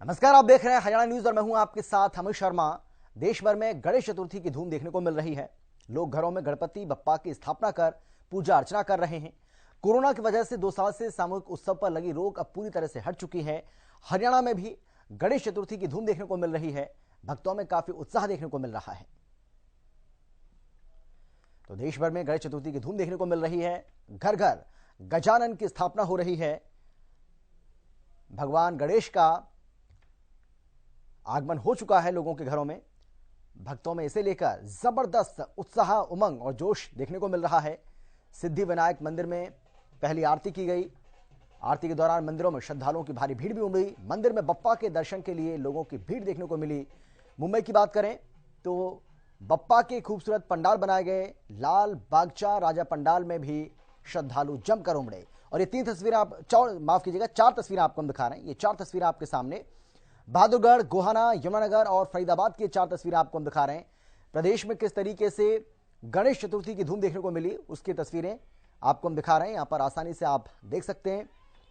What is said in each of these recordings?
नमस्कार, आप देख रहे हैं हरियाणा न्यूज और मैं हूं आपके साथ अमित शर्मा। देश भर में गणेश चतुर्थी की धूम देखने को मिल रही है। लोग घरों में गणपति बप्पा की स्थापना कर पूजा अर्चना कर रहे हैं। कोरोना की वजह से 2 साल से सामूहिक उत्सव पर लगी रोक अब पूरी तरह से हट चुकी है। हरियाणा में भी गणेश चतुर्थी की धूम देखने को मिल रही है। भक्तों में काफी उत्साह देखने को मिल रहा है। तो देश भर में गणेश चतुर्थी की धूम देखने को मिल रही है। घर घर गजानन की स्थापना हो रही है। भगवान गणेश का आगमन हो चुका है लोगों के घरों में। भक्तों में इसे लेकर जबरदस्त उत्साह, उमंग और जोश देखने को मिल रहा है। सिद्धि विनायक मंदिर में पहली आरती की गई। आरती के दौरान मंदिरों में श्रद्धालुओं की भारी भीड़ भी उमड़ी। मंदिर में बप्पा के दर्शन के लिए लोगों की भीड़ देखने को मिली। मुंबई की बात करें तो बप्पा के खूबसूरत पंडाल बनाए गए। लाल बागचा राजा पंडाल में भी श्रद्धालु जमकर उमड़े। और ये 3 तस्वीरें आप माफ कीजिएगा 4 तस्वीरें आपको हम दिखा रहे हैं। ये 4 तस्वीरें आपके सामने बहादुरगढ़, गोहाना, यमुनानगर और फरीदाबाद की 4 तस्वीरें आपको हम दिखा रहे हैं। प्रदेश में किस तरीके से गणेश चतुर्थी की धूम देखने को मिली उसकी तस्वीरें आपको हम दिखा रहे हैं। यहाँ पर आसानी से आप देख सकते हैं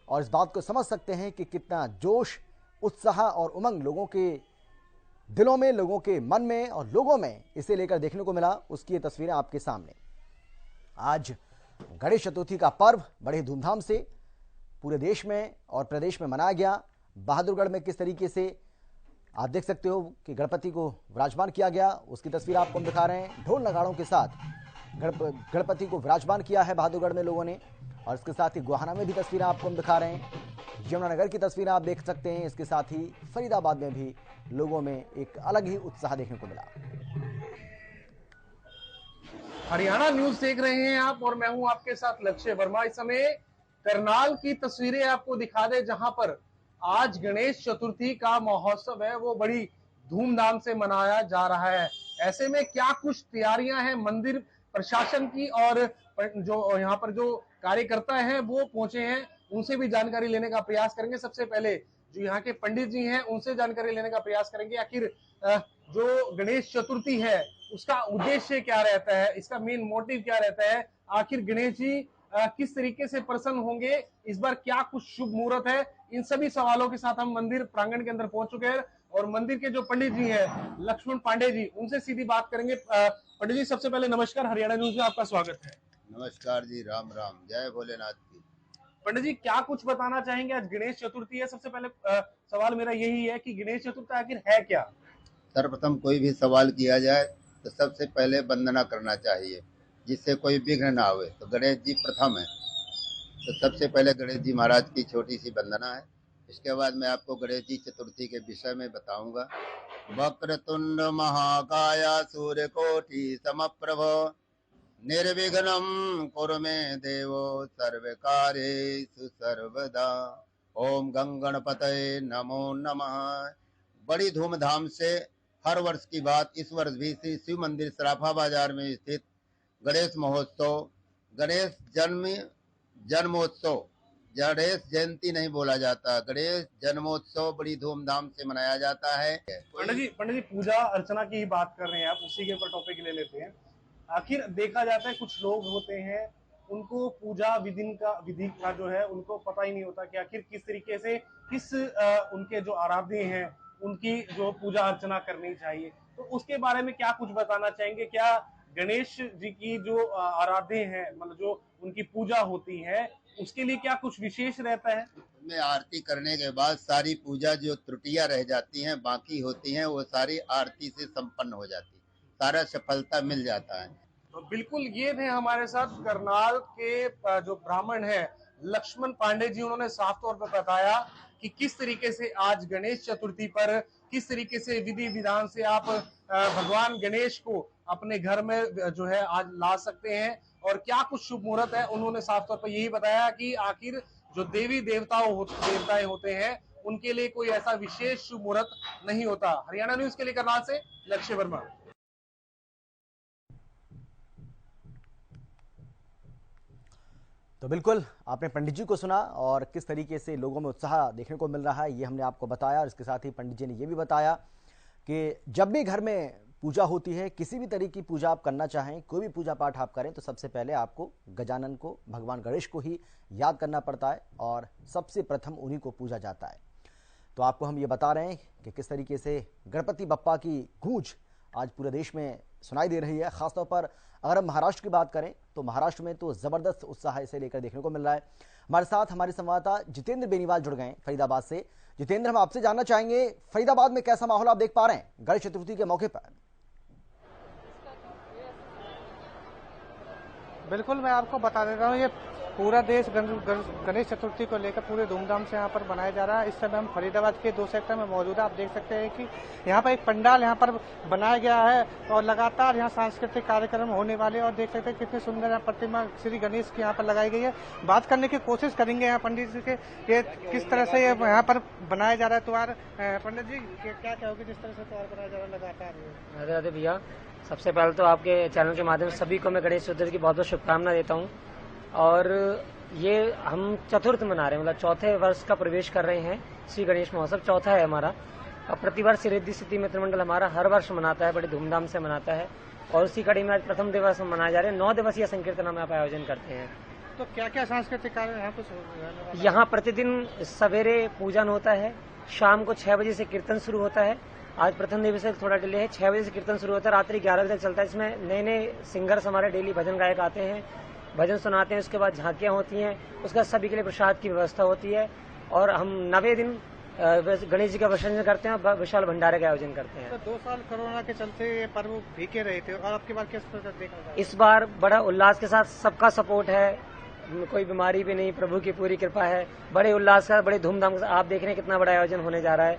और इस बात को समझ सकते हैं कि कितना जोश, उत्साह और उमंग लोगों के दिलों में, लोगों के मन में और लोगों में इसे लेकर देखने को मिला। उसकी ये तस्वीरें आपके सामने। आज गणेश चतुर्थी का पर्व बड़े धूमधाम से पूरे देश में और प्रदेश में मनाया गया। बहादुरगढ़ में किस तरीके से आप देख सकते हो कि गणपति को विराजमान किया गया, उसकी तस्वीर आपको हम दिखा रहे हैं। ढोल नगाड़ों के साथ गणपति को विराजमान किया है बहादुरगढ़ में लोगों ने। और इसके साथ ही गोहाना में भी तस्वीरें आपको हम दिखा रहे हैं। यमुनानगर की तस्वीरें आप देख सकते हैं। इसके साथ ही फरीदाबाद में भी लोगों में एक अलग ही उत्साह देखने को मिला। हरियाणा न्यूज देख रहे हैं आप और मैं हूं आपके साथ लक्ष्य वर्मा। इस समय करनाल की तस्वीरें आपको दिखा दे, जहां पर आज गणेश चतुर्थी का महोत्सव है वो बड़ी धूमधाम से मनाया जा रहा है। ऐसे में क्या कुछ तैयारियां हैं मंदिर प्रशासन की, और जो यहाँ पर जो कार्यकर्ता हैं वो पहुंचे हैं, उनसे भी जानकारी लेने का प्रयास करेंगे। सबसे पहले जो यहाँ के पंडित जी हैं उनसे जानकारी लेने का प्रयास करेंगे। आखिर जो गणेश चतुर्थी है उसका उद्देश्य क्या रहता है, इसका मेन मोटिव क्या रहता है, आखिर गणेश जी किस तरीके से प्रसन्न होंगे, इस बार क्या कुछ शुभ मुहूर्त है, इन सभी सवालों के साथ हम मंदिर प्रांगण के अंदर पहुंच चुके हैं और मंदिर के जो पंडित जी हैं लक्ष्मण पांडे जी, उनसे सीधी बात करेंगे। पंडित जी, सबसे पहले नमस्कार, हरियाणा न्यूज में आपका स्वागत है। नमस्कार जी, राम राम, जय भोलेनाथ की। पंडित जी, क्या कुछ बताना चाहेंगे? आज गणेश चतुर्थी है। सबसे पहले सवाल मेरा यही है कि गणेश चतुर्थी आखिर है क्या? सर्वप्रथम कोई भी सवाल किया जाए तो सबसे पहले वंदना करना चाहिए, जिससे कोई विघ्न ना आवे। तो गणेश जी प्रथम है, तो सबसे पहले गणेश जी महाराज की छोटी सी वंदना है। इसके बाद मैं आपको गणेश जी चतुर्थी के विषय में बताऊंगा। वक्रतुंड महाकाय सूर्यकोटि समप्रभ निर्विघ्नं कुरु मे देवो सर्वकार्येषु सर्वदा। ओम गंगणपतये नमो नमः। बड़ी धूमधाम से हर वर्ष की बात इस वर्ष भी श्री शिव मंदिर सराफा बाजार में स्थित गणेश महोत्सव, गणेश जन्मोत्सव, गणेश जयंती नहीं बोला जाता, गणेश जन्मोत्सव बड़ी धूमधाम से मनाया जाता है। पंडित जी पूजा अर्चना की ही बात कर रहे हैं आप, उसी के ऊपर टॉपिक ले लेते हैं। आखिर देखा जाता है कुछ लोग होते हैं उनको पूजा विधि का जो है उनको पता ही नहीं होता कि आखिर किस तरीके से उनके जो आराध्य हैं उनकी जो पूजा अर्चना करनी चाहिए। तो उसके बारे में क्या कुछ बताना चाहेंगे? क्या गणेश जी की जो आराध्य हैं, मतलब जो उनकी पूजा होती है, उसके लिए क्या कुछ विशेष रहता है? में आरती करने के बाद सारी पूजा जो त्रुटियां रह जाती हैं, बाकी होती हैं, वो सारी आरती से संपन्न हो जाती है, सारा सफलता मिल जाता है। तो बिल्कुल ये थे हमारे साथ करनाल के जो ब्राह्मण है लक्ष्मण पांडे जी। उन्होंने साफ तौर पर बताया कि किस तरीके से आज गणेश चतुर्थी पर किस तरीके से विधि विधान से आप भगवान गणेश को अपने घर में जो है आज ला सकते हैं और क्या कुछ शुभ मुहूर्त है। उन्होंने साफ तौर पर यही बताया कि आखिर जो देवी देवताएं होते हैं उनके लिए कोई ऐसा विशेष शुभ मुहूर्त नहीं होता। हरियाणा न्यूज के लिए करनाल से लक्ष्य वर्मा। तो बिल्कुल आपने पंडित जी को सुना और किस तरीके से लोगों में उत्साह देखने को मिल रहा है ये हमने आपको बताया। और इसके साथ ही पंडित जी ने यह भी बताया कि जब भी घर में पूजा होती है, किसी भी तरह की पूजा आप करना चाहें, कोई भी पूजा पाठ आप करें, तो सबसे पहले आपको गजानन को, भगवान गणेश को ही याद करना पड़ता है और सबसे प्रथम उन्हीं को पूजा जाता है। तो आपको हम ये बता रहे हैं कि किस तरीके से गणपति बप्पा की गूंज आज पूरे देश में सुनाई दे रही है। खासतौर पर अगर हम महाराष्ट्र की बात करें तो महाराष्ट्र में तो जबरदस्त उत्साह इसे लेकर देखने को मिल रहा है। हमारे साथ हमारे संवाददाता जितेंद्र बेनीवाल जुड़ गए हैं फरीदाबाद से। जितेंद्र, हम आपसे जानना चाहेंगे फरीदाबाद में कैसा माहौल आप देख पा रहे हैं गणेश चतुर्थी के मौके पर? बिल्कुल, मैं आपको बता देता हूँ, ये पूरा देश गणेश चतुर्थी को लेकर पूरे धूमधाम से यहाँ पर मनाया जा रहा है। इस समय हम फरीदाबाद के 2 सेक्टर में मौजूद है। आप देख सकते हैं कि यहाँ पर एक पंडाल यहाँ पर बनाया गया है और लगातार यहाँ सांस्कृतिक कार्यक्रम होने वाले, और देख सकते हैं कितनी सुंदर यहाँ प्रतिमा श्री गणेश की यहाँ पर लगाई गई है। बात करने की कोशिश करेंगे यहाँ पंडित जी के ये किस तरह से ये यहाँ पर बनाया जा रहा है त्योहार। पंडित जी, क्या कहोगे जिस तरह से त्योहार बनाया जा रहा है लगातार? राधे राधे भैया, सबसे पहले तो आपके चैनल के माध्यम से सभी को मैं गणेश चतुर्थी की बहुत बहुत शुभकामना देता हूँ। और ये हम चतुर्थ मना रहे हैं, मतलब चौथे वर्ष का प्रवेश कर रहे हैं। श्री गणेश महोत्सव चौथा है हमारा। और प्रतिवर्ष रिद्धि सिद्धि मित्र मंडल हमारा हर वर्ष मनाता है, बड़े धूमधाम से मनाता है। और उसी कड़ी में आज प्रथम दिवस हम मनाए जा रहे हैं। 9 दिवसीय संकीर्तन हम आप आयोजन करते हैं। तो क्या क्या सांस्कृतिक कार्य यहाँ पर? यहाँ प्रतिदिन सवेरे पूजन होता है, शाम को 6 बजे से कीर्तन शुरू होता है। आज प्रथम दिवस से थोड़ा डिले है, 6 बजे से कीर्तन शुरू होता है, रात्रि 11 बजे तक चलता है। इसमें नए नए सिंगर्स हमारे डेली भजन गायक आते हैं, भजन सुनाते हैं। उसके बाद झांकियां होती हैं, उसके बाद सभी के लिए प्रसाद की व्यवस्था होती है। और हम 9वें दिन गणेश जी का विसर्जन करते हैं और विशाल भंडारे का आयोजन करते हैं। तो 2 साल कोरोना के चलते ये पर्व भीगे रहे थे, और आपकी बार किस प्रकार देखा? इस बार बड़ा उल्लास के साथ, सबका सपोर्ट है, कोई बीमारी भी नहीं, प्रभु की पूरी कृपा है। बड़े उल्लास का, बड़े धूमधाम के साथ आप देख रहे हैं कितना बड़ा आयोजन होने जा रहा है।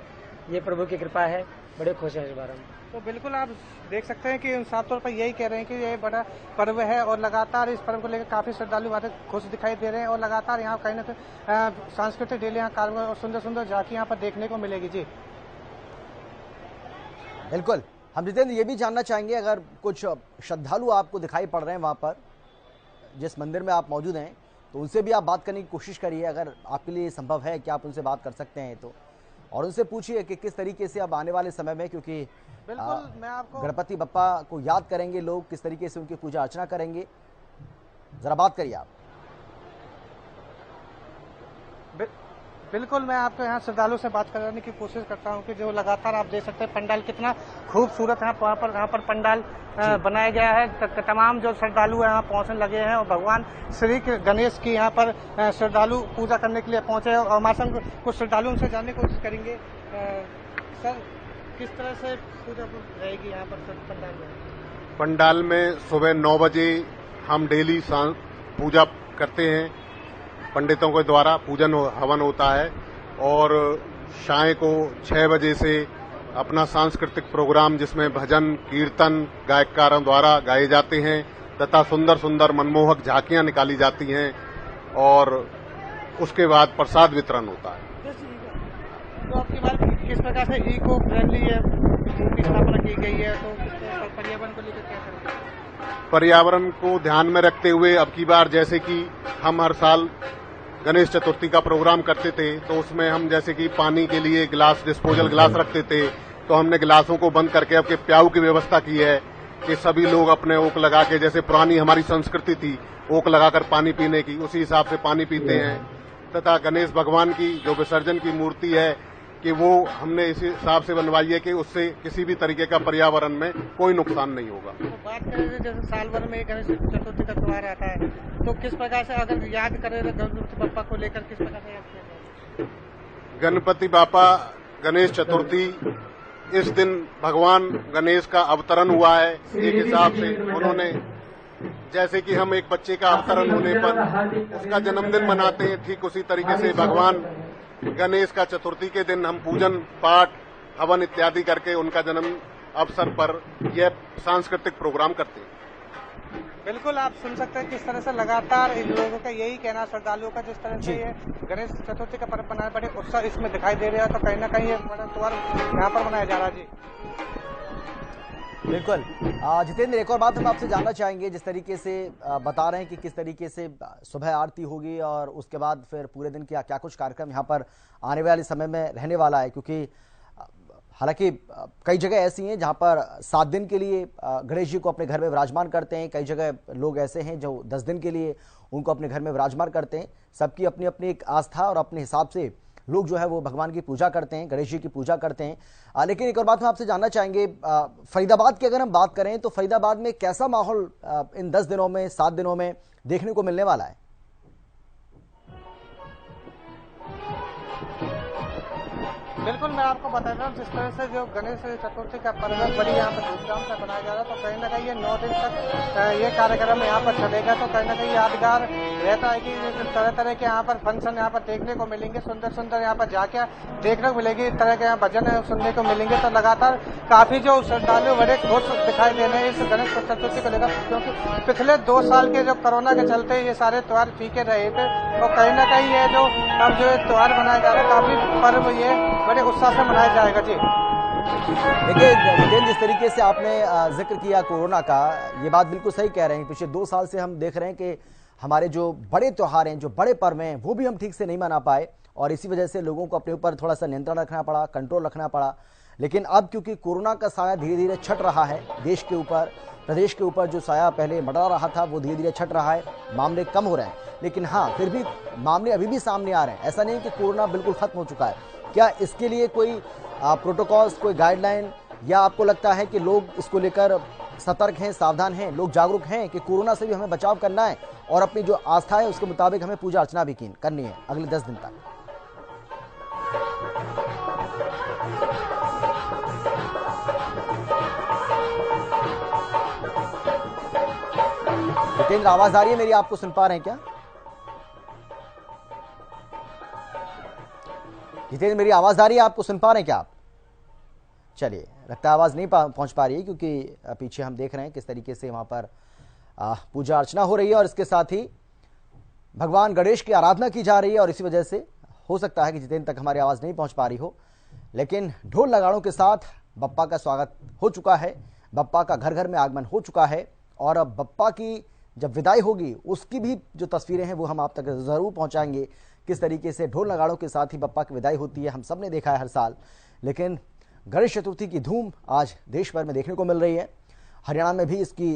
ये प्रभु की कृपा है, बड़े खुश हैं इस बार हम। तो बिल्कुल आप देख सकते हैं कि साफ तौर पर यही कह रहे हैं कि ये बड़ा पर्व है, और लगातार इस पर्व को लेकर काफी श्रद्धालु वहाँ खुश दिखाई दे रहे हैं। और लगातार यहाँ कहीं ना कहीं सांस्कृतिक डेली यहाँ कार्यक्रम और सुंदर सुंदर झांकी यहाँ पर देखने को मिलेगी। जी बिल्कुल, हम जितेंद्र ये भी जानना चाहेंगे, अगर कुछ श्रद्धालु आपको दिखाई पड़ रहे हैं वहाँ पर जिस मंदिर में आप मौजूद हैं, तो उनसे भी आप बात करने की कोशिश करिए। अगर आपके लिए संभव है कि आप उनसे बात कर सकते हैं तो, और उनसे पूछिए कि किस तरीके से अब आने वाले समय में, क्योंकि बिल्कुल मैं आपको गणपति बप्पा को याद करेंगे लोग, किस तरीके से उनकी पूजा अर्चना करेंगे, जरा बात करिए आप। बिल्कुल मैं आपको यहाँ श्रद्धालु से बात करने की कोशिश करता हूँ कि जो लगातार आप देख सकते हैं पंडाल कितना खूबसूरत है। यहाँ पर पंडाल बनाया गया है। तमाम जो श्रद्धालु है यहाँ पहुँचने लगे हैं, और भगवान श्री गणेश की यहाँ पर श्रद्धालु पूजा करने के लिए पहुँचे हैं। और हमारे संग कुछ श्रद्धालु उनसे जानने की कोशिश करेंगे। सर, किस तरह से पूजा रहेगी यहाँ पर पंडाल में? पंडाल में सुबह 9 बजे हम डेली पूजा करते हैं, पंडितों के द्वारा पूजन हवन होता है। और शाम को 6 बजे से अपना सांस्कृतिक प्रोग्राम, जिसमें भजन कीर्तन गायककारों द्वारा गाए जाते हैं तथा सुंदर सुंदर मनमोहक झांकियां निकाली जाती हैं। और उसके बाद प्रसाद वितरण होता है। तो आपकी बात किस प्रकार से इको फ्रेंडली है मूर्ति स्थापना की गई है, तो पर्यावरण को लेकर क्या करेंगे? पर्यावरण को ध्यान में रखते हुए अब की बार, जैसे कि हम हर साल गणेश चतुर्थी का प्रोग्राम करते थे, तो उसमें हम जैसे कि पानी के लिए गिलास, डिस्पोजल गिलास रखते थे, तो हमने गिलासों को बंद करके अब के प्याऊ की व्यवस्था की है कि सभी लोग अपने ओक लगा के, जैसे पुरानी हमारी संस्कृति थी ओक लगाकर पानी पीने की, उसी हिसाब से पानी पीते हैं। तथा गणेश भगवान की जो विसर्जन की मूर्ति है कि वो हमने इसी हिसाब से बनवाई है कि उससे किसी भी तरीके का पर्यावरण में कोई नुकसान नहीं होगा। तो बात करें जैसे साल भर में गणेश चतुर्थी का त्योहार आता है, तो किस प्रकार से अगर याद करें गणपति बप्पा को लेकर किस प्रकार से याद किया जाए? गणपति बापा गणेश चतुर्थी, इस दिन भगवान गणेश का अवतरण हुआ है। एक हिसाब से उन्होंने, जैसे कि हम एक बच्चे का अवतरण होने पर उसका जन्मदिन मनाते हैं, ठीक उसी तरीके से भगवान गणेश का चतुर्थी के दिन हम पूजन पाठ हवन इत्यादि करके उनका जन्म अवसर पर यह सांस्कृतिक प्रोग्राम करते हैं। बिल्कुल आप सुन सकते हैं किस तरह से लगातार इन लोगों का यही कहना, श्रद्धालुओं का, जिस तरह से ये गणेश चतुर्थी का पर्व मनाए बड़े उत्साह इसमें दिखाई दे रहा है। तो कहीं ना कहीं ये बड़ा त्योहार यहाँ पर मनाया जा रहा है। जी बिल्कुल। जितेंद्र, एक और बात हम आपसे जानना चाहेंगे, जिस तरीके से बता रहे हैं कि किस तरीके से सुबह आरती होगी और उसके बाद फिर पूरे दिन क्या क्या कुछ कार्यक्रम यहाँ पर आने वाले समय में रहने वाला है, क्योंकि हालांकि कई जगह ऐसी हैं जहाँ पर 7 दिन के लिए गणेश जी को अपने घर में विराजमान करते हैं, कई जगह लोग ऐसे हैं जो 10 दिन के लिए उनको अपने घर में विराजमान करते हैं। सबकी अपनी अपनी एक आस्था और अपने हिसाब से लोग जो है वो भगवान की पूजा करते हैं, गणेश जी की पूजा करते हैं। लेकिन एक और बात हम आपसे जानना चाहेंगे, फरीदाबाद की अगर हम बात करें तो फरीदाबाद में कैसा माहौल इन 10 दिनों में, 7 दिनों में देखने को मिलने वाला है? बिल्कुल, मैं आपको बता रहा हूँ जिस तरह से जो गणेश चतुर्थी का पर्व बड़ी यहाँ पर धूमधाम से मनाया जा रहा है, तो कहीं ना कहीं ये 9 दिन तक ये कार्यक्रम यहाँ पर चलेगा। तो कहीं ना कहीं यादगार रहता है कि तरह तरह के यहाँ पर फंक्शन यहाँ पर देखने को मिलेंगे, सुंदर सुंदर यहाँ पर जाके देखने को मिलेगी, इस तरह के यहाँ भजन सुनने को मिलेंगे। तो लगातार काफी जो श्रद्धालु बड़े खुश दिखाई दे रहे हैं इस गणेश चतुर्थी को लेकर, क्योंकि पिछले 2 साल के जो कोरोना के चलते ये सारे त्योहार फीके रहे थे। तो कहीं ना कहीं ये जो अब जो त्योहार मनाया जा रहा है, काफी पर्व ये बड़े उत्साह से मनाया जाएगा। जी देखिए जितेंद्र, जिस तरीके से आपने जिक्र किया कोरोना का, ये बात बिल्कुल सही कह रहे हैं। पिछले 2 साल से हम देख रहे हैं कि हमारे जो बड़े त्योहार हैं, जो बड़े पर्व हैं, वो भी हम ठीक से नहीं मना पाए और इसी वजह से लोगों को अपने ऊपर थोड़ा सा नियंत्रण रखना पड़ा, कंट्रोल रखना पड़ा। लेकिन अब क्योंकि कोरोना का साया धीरे धीरे छट रहा है देश के ऊपर, प्रदेश के ऊपर जो साया पहले मंडरा रहा था वो धीरे धीरे छट रहा है, मामले कम हो रहे हैं। लेकिन हाँ, फिर भी मामले अभी भी सामने आ रहे हैं। ऐसा नहीं कि कोरोना बिल्कुल खत्म हो चुका है। क्या इसके लिए कोई प्रोटोकॉल्स, कोई गाइडलाइन, या आपको लगता है कि लोग इसको लेकर सतर्क हैं, सावधान हैं, लोग जागरूक हैं कि कोरोना से भी हमें बचाव करना है और अपनी जो आस्था है उसके मुताबिक हमें पूजा अर्चना भी करनी है अगले 10 दिन तक? जितेंद्र, आवाज आ रही है मेरी? आपको सुन पा रहे हैं क्या जितेंद्र? मेरी आवाज आ रही है? आपको सुन पा रहे हैं क्या आप? चलिए, लगता है आवाज नहीं पहुंच पा रही है, क्योंकि पीछे हम देख रहे हैं किस तरीके से वहां पर पूजा अर्चना हो रही है और इसके साथ ही भगवान गणेश की आराधना की जा रही है। और इसी वजह से हो सकता है कि जितेंद्र तक हमारी आवाज नहीं पहुंच पा रही हो, लेकिन ढोल नगाड़ों के साथ बप्पा का स्वागत हो चुका है, बप्पा का घर घर में आगमन हो चुका है। और अब बप्पा की जब विदाई होगी उसकी भी जो तस्वीरें हैं वो हम आप तक जरूर पहुंचाएंगे। किस तरीके से ढोल नगाड़ों के साथ ही बप्पा की विदाई होती है हम सब ने देखा है हर साल, लेकिन गणेश चतुर्थी की धूम आज देश भर में देखने को मिल रही है। हरियाणा में भी इसकी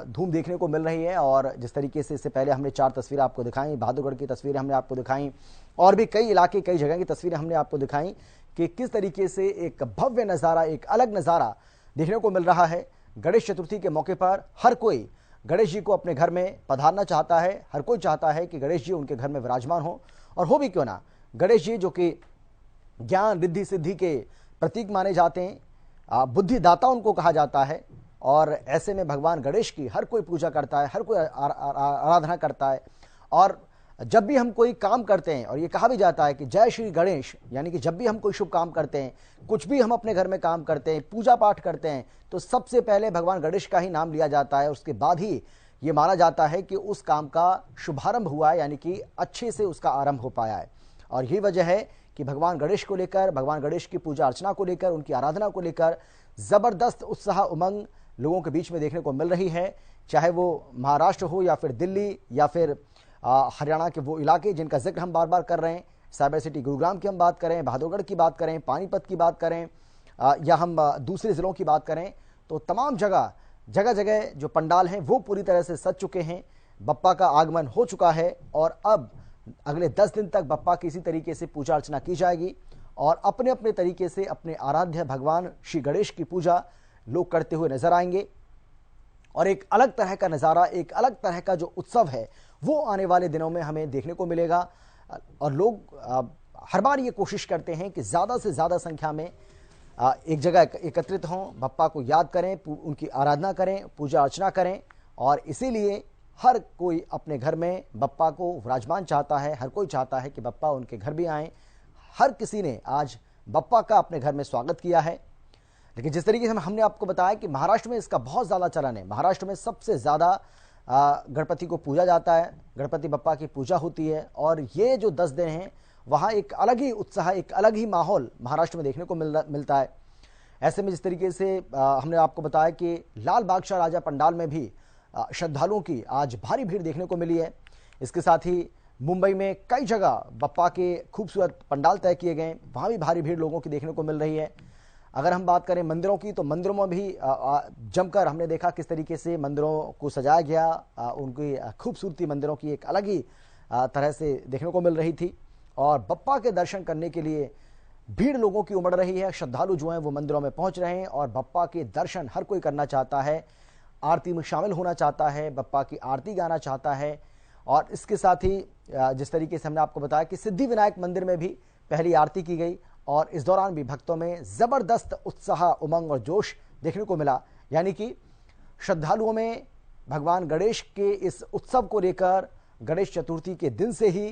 धूम देखने को मिल रही है। और जिस तरीके से इससे पहले हमने 4 तस्वीरें आपको दिखाई, बहादुरगढ़ की तस्वीरें हमने आपको दिखाई और भी कई इलाके, कई जगह की तस्वीरें हमने आपको दिखाई कि किस तरीके से एक भव्य नज़ारा, एक अलग नज़ारा देखने को मिल रहा है। गणेश चतुर्थी के मौके पर हर कोई गणेश जी को अपने घर में पधारना चाहता है, हर कोई चाहता है कि गणेश जी उनके घर में विराजमान हो। और हो भी क्यों ना, गणेश जी जो कि ज्ञान, रिद्धि, सिद्धि के प्रतीक माने जाते हैं, बुद्धिदाता उनको कहा जाता है। और ऐसे में भगवान गणेश की हर कोई पूजा करता है, हर कोई आराधना करता है। और जब भी हम कोई काम करते हैं, और ये कहा भी जाता है कि जय श्री गणेश, यानी कि जब भी हम कोई शुभ काम करते हैं, कुछ भी हम अपने घर में काम करते हैं, पूजा पाठ करते हैं, तो सबसे पहले भगवान गणेश का ही नाम लिया जाता है। उसके बाद ही ये माना जाता है कि उस काम का शुभारंभ हुआ है, यानी कि अच्छे से उसका आरंभ हो पाया है। और यही वजह है कि भगवान गणेश को लेकर, भगवान गणेश की पूजा अर्चना को लेकर, उनकी आराधना को लेकर जबरदस्त उत्साह, उमंग लोगों के बीच में देखने को मिल रही है। चाहे वो महाराष्ट्र हो या फिर दिल्ली या फिर हरियाणा के वो इलाके जिनका जिक्र हम बार बार कर रहे हैं, साइबर सिटी गुरुग्राम की हम बात करें, बहादुरगढ़ की बात करें, पानीपत की बात करें, या हम दूसरे ज़िलों की बात करें, तो तमाम जगह जगह जो पंडाल हैं वो पूरी तरह से सज चुके हैं। बप्पा का आगमन हो चुका है और अब अगले 10 दिन तक बप्पा की इसी तरीके से पूजा अर्चना की जाएगी और अपने अपने तरीके से अपने आराध्य भगवान श्री गणेश की पूजा लोग करते हुए नजर आएंगे। और एक अलग तरह का नज़ारा, एक अलग तरह का जो उत्सव है वो आने वाले दिनों में हमें देखने को मिलेगा। और लोग हर बार ये कोशिश करते हैं कि ज़्यादा से ज़्यादा संख्या में एक जगह एकत्रित हों, बप्पा को याद करें, उनकी आराधना करें, पूजा अर्चना करें। और इसीलिए हर कोई अपने घर में बप्पा को विराजमान चाहता है, हर कोई चाहता है कि बप्पा उनके घर भी आएँ। हर किसी ने आज बप्पा का अपने घर में स्वागत किया है। लेकिन जिस तरीके से हमने आपको बताया कि महाराष्ट्र में इसका बहुत ज़्यादा चलन है, महाराष्ट्र में सबसे ज़्यादा गणपति को पूजा जाता है, गणपति बप्पा की पूजा होती है। और ये जो 10 दिन हैं वहाँ एक अलग ही उत्साह, एक अलग ही माहौल महाराष्ट्र में देखने को मिलता है। ऐसे में जिस तरीके से हमने आपको बताया कि लाल बादशाह राजा पंडाल में भी श्रद्धालुओं की आज भारी भीड़ देखने को मिली है। इसके साथ ही मुंबई में कई जगह बप्पा के खूबसूरत पंडाल तय किए गए, वहाँ भी भारी भीड़ लोगों की देखने को मिल रही है। अगर हम बात करें मंदिरों की, तो मंदिरों में भी जमकर हमने देखा किस तरीके से मंदिरों को सजाया गया, उनकी खूबसूरती मंदिरों की एक अलग ही तरह से देखने को मिल रही थी। और बप्पा के दर्शन करने के लिए भीड़ लोगों की उमड़ रही है। श्रद्धालु जो हैं वो मंदिरों में पहुंच रहे हैं और बप्पा के दर्शन हर कोई करना चाहता है, आरती में शामिल होना चाहता है, बप्पा की आरती गाना चाहता है। और इसके साथ ही जिस तरीके से हमने आपको बताया कि सिद्धि विनायक मंदिर में भी पहली आरती की गई और इस दौरान भी भक्तों में जबरदस्त उत्साह, उमंग और जोश देखने को मिला। यानी कि श्रद्धालुओं में भगवान गणेश के इस उत्सव को लेकर गणेश चतुर्थी के दिन से ही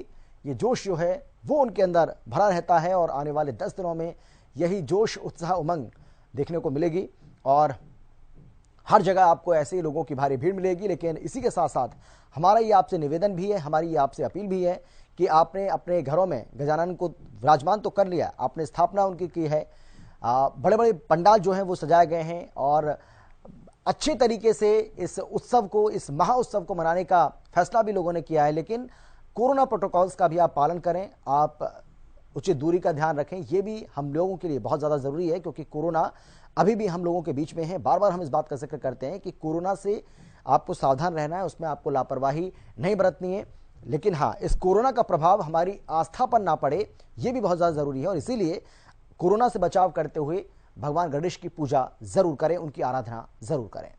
ये जोश जो है वो उनके अंदर भरा रहता है और आने वाले 10 दिनों में यही जोश, उत्साह, उमंग देखने को मिलेगी और हर जगह आपको ऐसे ही लोगों की भारी भीड़ मिलेगी। लेकिन इसी के साथ साथ हमारा ये आपसे निवेदन भी है, हमारी ये आपसे अपील भी है कि आपने अपने घरों में गजानन को विराजमान तो कर लिया, आपने स्थापना उनकी की है, बड़े बड़े पंडाल जो हैं वो सजाए गए हैं और अच्छे तरीके से इस उत्सव को, इस महाउत्सव को मनाने का फैसला भी लोगों ने किया है। लेकिन कोरोना प्रोटोकॉल्स का भी आप पालन करें, आप उचित दूरी का ध्यान रखें, ये भी हम लोगों के लिए बहुत ज़्यादा ज़रूरी है क्योंकि कोरोना अभी भी हम लोगों के बीच में है। बार बार हम इस बात का जिक्र करते हैं कि कोरोना से आपको सावधान रहना है, उसमें आपको लापरवाही नहीं बरतनी है। लेकिन हाँ, इस कोरोना का प्रभाव हमारी आस्था पर ना पड़े, ये भी बहुत ज़्यादा ज़रूरी है और इसीलिए कोरोना से बचाव करते हुए भगवान गणेश की पूजा ज़रूर करें, उनकी आराधना ज़रूर करें।